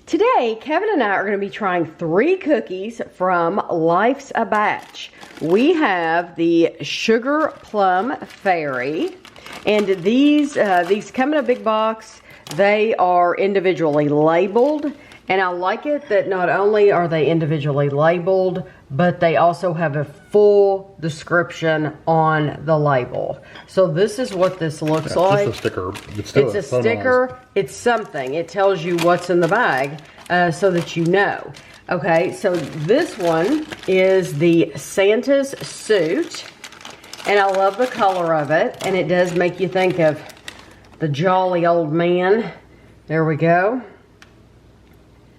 Today, Kevin and I are going to be trying 3 cookies from Life's a Batch. We have the Sugar Plum Fairy, and these come in a big box. They are individually labeled, and I like it that not only are they individually labeled, but they also have a full description on the label. So this is what this looks like. Just a sticker. It's a sticker. It's something. It tells you what's in the bag so that you know. Okay, so this one is the Santa's Suit. And I love the color of it. And it does make you think of the jolly old man. There we go.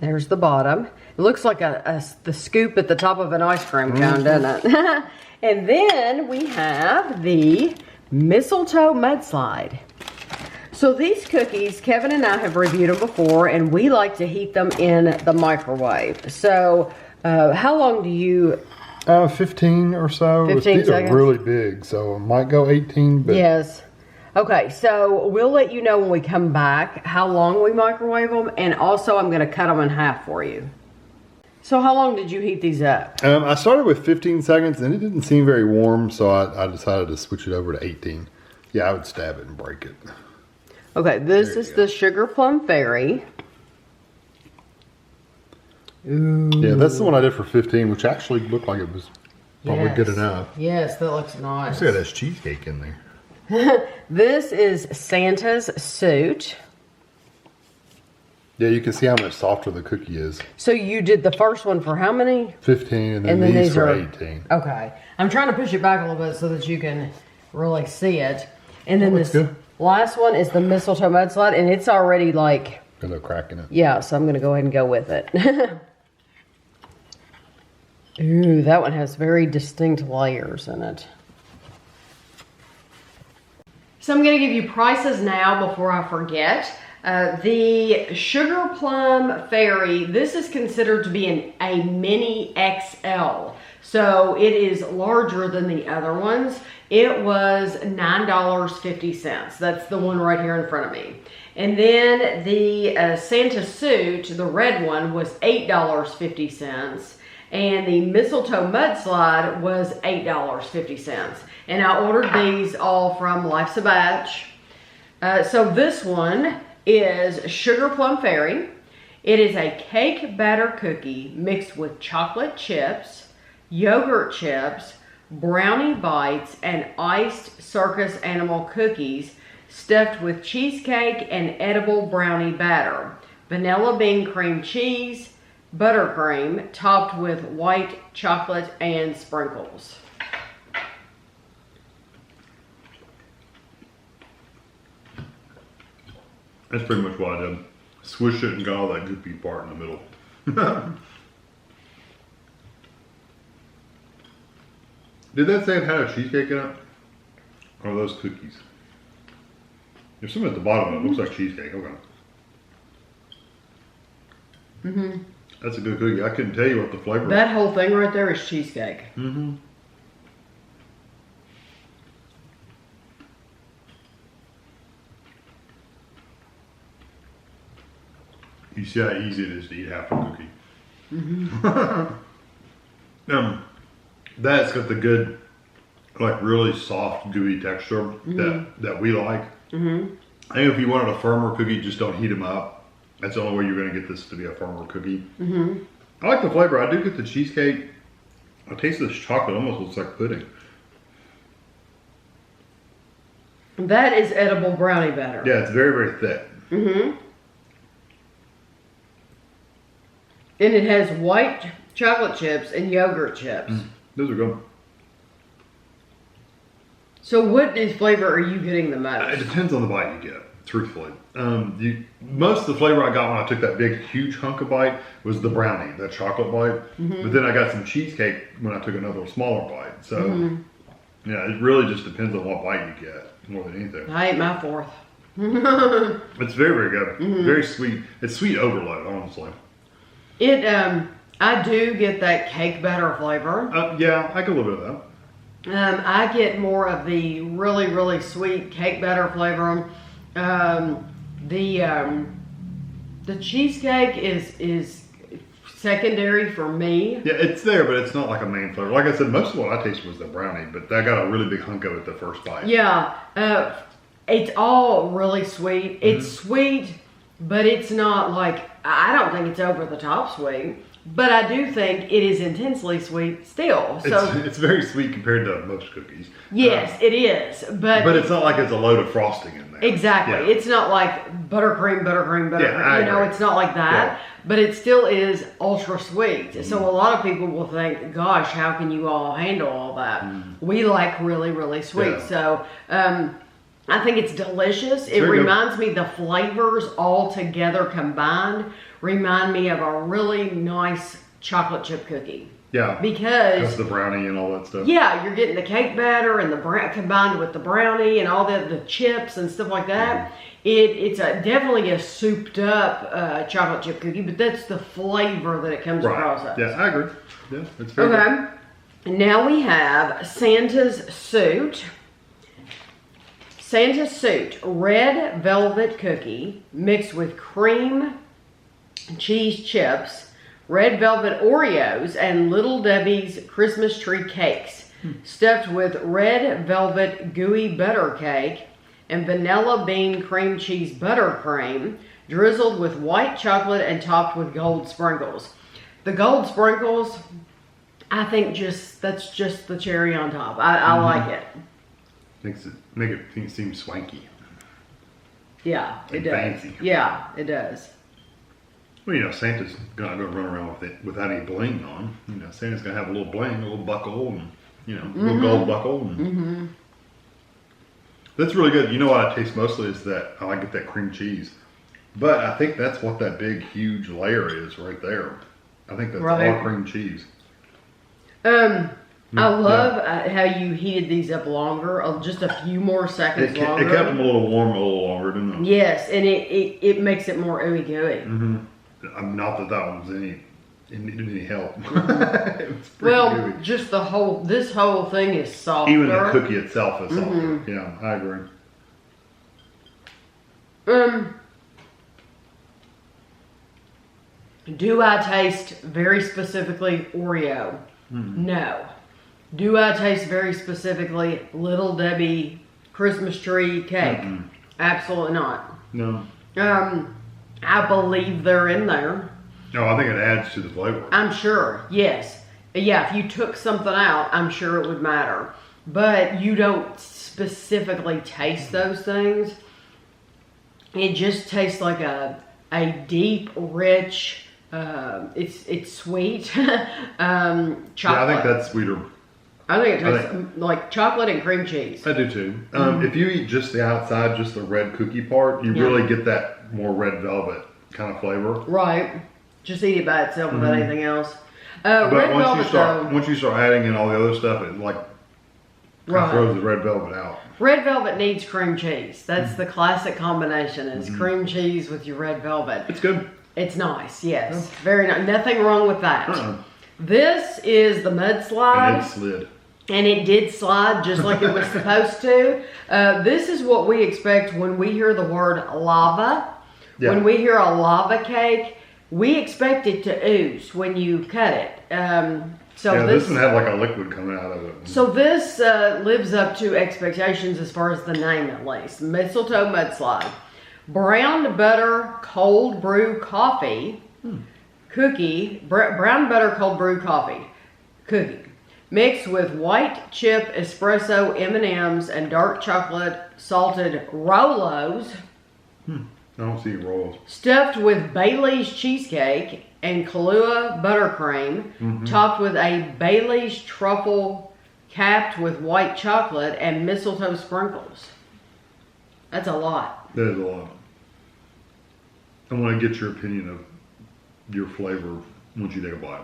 There's the bottom. It looks like the scoop at the top of an ice cream cone, doesn't it? And then we have the Mistletoe Mudslide. So these cookies, Kevin and I have reviewed them before, and we like to heat them in the microwave. So how long do you... 15 or so. 15 These seconds. are really big, so it might go 18. But Yes. Okay, so we'll let you know when we come back how long we microwave them, and also I'm going to cut them in half for you. So how long did you heat these up? I started with 15 seconds, and it didn't seem very warm, so I decided to switch it over to 18. Yeah, I would stab it and break it. Okay, this is the Sugar Plum Fairy. Ooh. Yeah, that's the one I did for 15, which actually looked like it was probably good enough. Yes, that looks nice. Let's see, there's cheesecake in there. This is Santa's Suit. Yeah, you can see how much softer the cookie is. So you did the first one for how many? 15, and then these for 18. Okay. I'm trying to push it back a little bit so that you can really see it. And then this good. last one is the Mistletoe Mudslide, and it's already like... Got no crack in it. Yeah, so I'm going to go ahead and go with it. Ooh, that one has very distinct layers in it. So I'm going to give you prices now before I forget. The Sugar Plum Fairy, this is considered to be a mini XL. So it is larger than the other ones. It was $9.50. That's the one right here in front of me. And then the Santa Suit, the red one, was $8.50. And the Mistletoe Mudslide was $8.50. And I ordered these all from Life's a Batch. So this one is Sugar Plum Fairy. It is a cake batter cookie mixed with chocolate chips, yogurt chips, brownie bites, and iced circus animal cookies stuffed with cheesecake and edible brownie batter, vanilla bean cream cheese, buttercream, topped with white chocolate and sprinkles. That's pretty much what I did. Swish it and got all that goopy part in the middle. Did that say it had a cheesecake in it? Or are those cookies? There's some at the bottom of it. Looks like cheesecake. Okay. Mm-hmm. That's a good cookie. I couldn't tell you what the flavor was. That whole thing right there is cheesecake. Mm-hmm. You see how easy it is to eat half a cookie. Mm-hmm. That's got the good, like really soft, gooey texture that we like. Mm-hmm. I think if you wanted a firmer cookie, just don't heat them up. That's the only way you're going to get this to be a firmer cookie. Mm-hmm. I like the flavor. I do get the cheesecake. I taste this chocolate. It almost looks like pudding. That is edible brownie batter. Yeah, it's very, very thick. Mm-hmm. And it has white chocolate chips and yogurt chips. Those are good. So what flavor are you getting the It most? depends on the bite you get, truthfully. Most of the flavor I got when I took that big, huge hunk of bite was the brownie, that chocolate bite. But then I got some cheesecake when I took another smaller bite. So, yeah, it really just depends on what bite you get more than anything. I ate my fourth. It's very, very good. Very sweet. It's sweet overload, honestly. It, I do get that cake batter flavor. Yeah, I get a little bit of that. I get more of the really, really sweet cake batter flavor. The The cheesecake is secondary for me. Yeah, it's there, but it's not like a main flavor. Like I said, most of what I tasted was the brownie, but I got a really big hunk of it the first bite. Yeah, it's all really sweet. It's sweet, but it's not like, I don't think it's over the top sweet. But I do think it is intensely sweet still. So It's very sweet compared to most cookies. yes, it is. But it's not like it's a load of frosting in there. exactly. Yeah. It's not like buttercream. Yeah, I You know, agree. it's not like that. Yeah. But it still is ultra sweet. So a lot of people will think, gosh, how can you all handle all that? We like really, really sweet. Yeah. So I think it's delicious. It very good. reminds me, the flavors all together combined remind me of a really nice chocolate chip cookie. Yeah. Because That's the brownie and all that stuff. yeah, you're getting the cake batter and the combined with the brownie and all the chips and stuff like that. It's definitely a souped up chocolate chip cookie, but that's the flavor that it comes across Right. as. Yeah, I agree. Yeah, it's very good. Okay. And now we have Santa's Suit. Santa's Suit, red velvet cookie mixed with cream cheese chips, red velvet Oreos, and Little Debbie's Christmas tree cakes, stuffed with red velvet gooey butter cake and vanilla bean cream cheese buttercream, drizzled with white chocolate and topped with gold sprinkles. The gold sprinkles, I think that's just the cherry on top. I like it. Make it seem swanky. Yeah, it And does. fancy. Yeah, it does. Well, Santa's not going to run around with it without any bling on. Santa's going to have a little bling, a little buckle, and a little gold buckle. And that's really good. You know what I taste mostly is that I like that cream cheese, but I think that's what that big, huge layer is right there. I think that's Right. all cream cheese. I love how you heated these up longer, just a few more seconds It longer. kept them a little warm, a little longer, didn't it? Yes, and it makes it more ooey gooey. Not that one was any help. It was pretty Well, gooey. just this whole thing is softer. Even the cookie itself is softer. Yeah, I agree. Do I taste very specifically Oreo? No. Do I taste very specifically Little Debbie Christmas tree cake? Absolutely not. No. I believe they're in there. No, I think it adds to the flavor. I'm sure, yes. Yeah, if you took something out, I'm sure it would matter. But you don't specifically taste those things. It just tastes like a deep, rich, it's sweet chocolate. Yeah, I think that's sweeter. I think it tastes like chocolate and cream cheese. I do too. If you eat just the outside, just the red cookie part, you really get that more red velvet kind of flavor. Right. Just eat it by itself without anything else. But Red velvet, though. once you start adding in all the other stuff, it kind Right. of throws the red velvet out. Red velvet needs cream cheese. That's the classic combination is cream cheese with your red velvet. It's good. It's nice, yes. Very nice. Nothing wrong with that. Uh-uh. This is the mudslide. And it slid. And it did slide just like it was supposed to. This is what we expect when we hear the word lava. Yeah. When we hear a lava cake, we expect it to ooze when you cut it. This one had like a liquid coming out of it. So this lives up to expectations as far as the name at least. Mistletoe Mudslide. Brown butter cold brew coffee cookie. Brown butter cold brew coffee cookie. Mixed with white chip espresso M&Ms and dark chocolate salted Rolos. I don't see rolls. Stuffed with Bailey's cheesecake and Kahlua buttercream, topped with a Bailey's truffle capped with white chocolate and mistletoe sprinkles. That's a lot. That is a lot. I want to get your opinion of your flavor once you take a bite.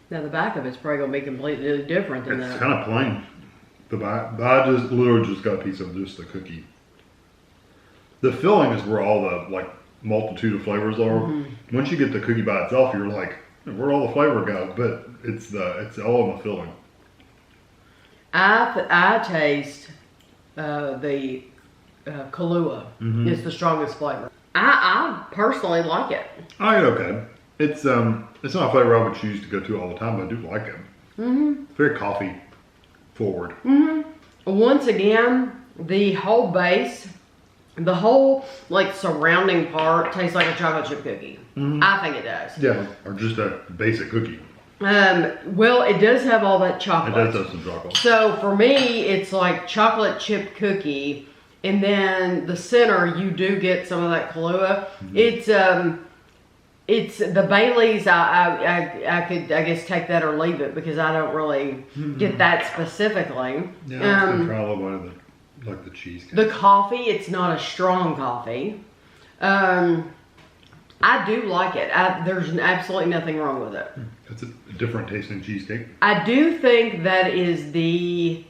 Now the back of it's probably gonna be completely different than It's that. kind of plain. I just literally just got a piece of just the cookie. The filling is where all the multitude of flavors are. Mm-hmm. Once you get the cookie by itself, you're like, where all the flavor goes? But it's all in the filling. I taste the Kahlua. It's the strongest flavor. I personally like it. I eat okay. It's not a flavor I would choose to go to all the time, but I do like it. It's very coffee forward. Once again, the whole base, the whole like surrounding part tastes like a chocolate chip cookie. I think it does. Yeah, or just a basic cookie. Well, it does have all that It chocolate. does have some chocolate. So for me, it's like chocolate chip cookie, and then the center you do get some of that Kahlua. It's the Bailey's. I could guess take that or leave it because I don't really get that specifically. Yeah, I'm just gonna try a little bit of the cheesecake. The coffee, it's not a strong coffee. I do like it. There's absolutely nothing wrong with it. It's a different tasting cheesecake. I do think that is the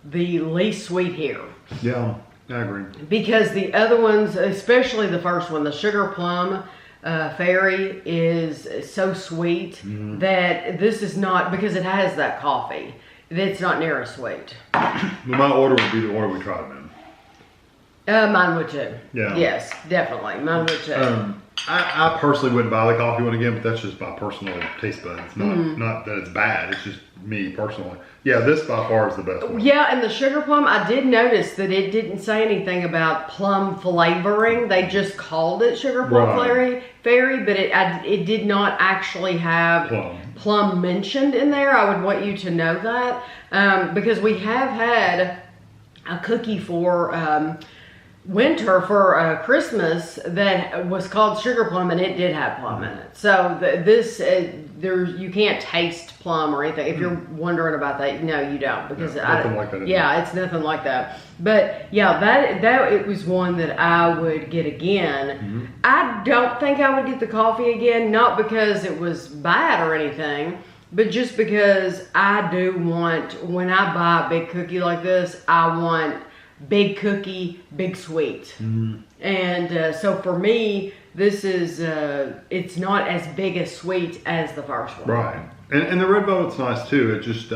least sweet here. Yeah, I agree. Because the other ones, especially the first one, the Sugar Plum Fairy, is so sweet that this is not, because it has that coffee, it's not near as sweet. Well, my order would be the order we tried them Mine would too. Yeah. Yes, definitely. Mine would too. in. I personally wouldn't buy the coffee one again, but that's just my personal taste buds. Not that it's bad. It's just me personally. Yeah, this by far is the best one. Yeah, and the Sugar Plum, I did notice that it didn't say anything about plum flavoring. They just called it Sugar Plum Fairy, but it did not actually have plum mentioned in there. I would want you to know that because we have had a cookie for winter for Christmas that was called Sugar Plum, and it did have plum in it. So you can't taste plum or anything. If you're wondering about that, no, you don't, because nothing like that. Yeah, it's nothing like that. But yeah, that it was one that I would get again. I don't think I would get the coffee again, not because it was bad or anything, but just because I do want, when I buy a big cookie like this, I want big cookie, big sweet. And so for me, this is, it's not as big a sweet as the first one. Right. And the red velvet's nice too. It just,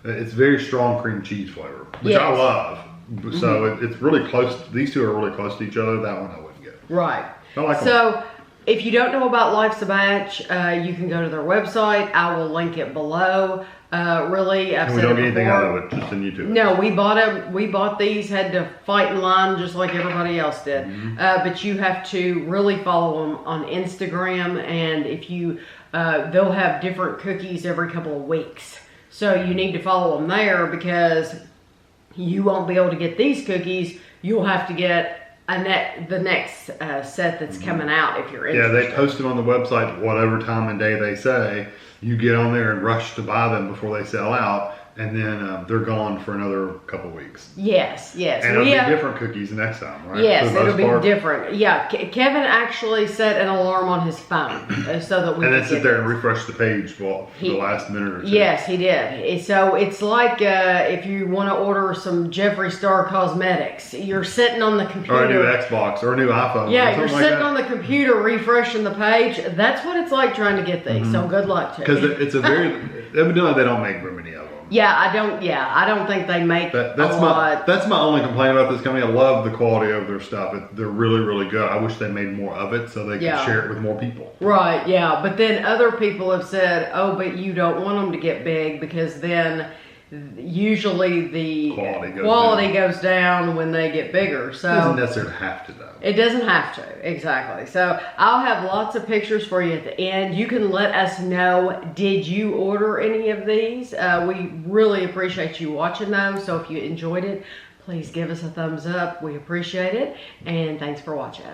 it's very strong cream cheese flavor, which I Yes. love. So it's really close. These two are really close to each other. That one I wouldn't get. Right. I like them. So if you don't know about Life's a Batch, you can go to their website. I will link it below. Really, I've And we said don't it get anything before. out of it, just in YouTube. No, we bought these, had to fight in line just like everybody else did. But you have to really follow them on Instagram, and if you, they'll have different cookies every couple of weeks. So you need to follow them there because you won't be able to get these cookies. You'll have to get the next set that's coming out if you're Yeah, interested. they post them on the website whatever time and day they say. You get on there and rush to buy them before they sell out, and then they're gone for another couple weeks. Yes. And it'll be different cookies next time, right? Yes, For the it'll most be part. different. Yeah, Kevin actually set an alarm on his phone so that we And could then sit get there this. and refresh the page for the last minute or two. Yes, he did. So it's like if you want to order some Jeffree Star cosmetics, you're sitting on the computer. Or a new Xbox or a new iPhone. Yeah, or you're something sitting like on the computer refreshing the page. That's what it's like trying to get these. So good luck to Because you. it's a very, evidently they don't make very many of them. Yeah, I don't think they make That's a lot. that's my only complaint about this company. I love the quality of their stuff. They're really, really good. I wish they made more of it so they could Yeah. share it with more people. Right, yeah. But then other people have said, oh, but you don't want them to get big because then usually the Quality goes down when they get bigger. It doesn't So necessarily have to though. it doesn't have to, exactly. So I'll have lots of pictures for you at the end. You can let us know, did you order any of these? We really appreciate you watching those. So if you enjoyed it, please give us a thumbs up. We appreciate it. And thanks for watching.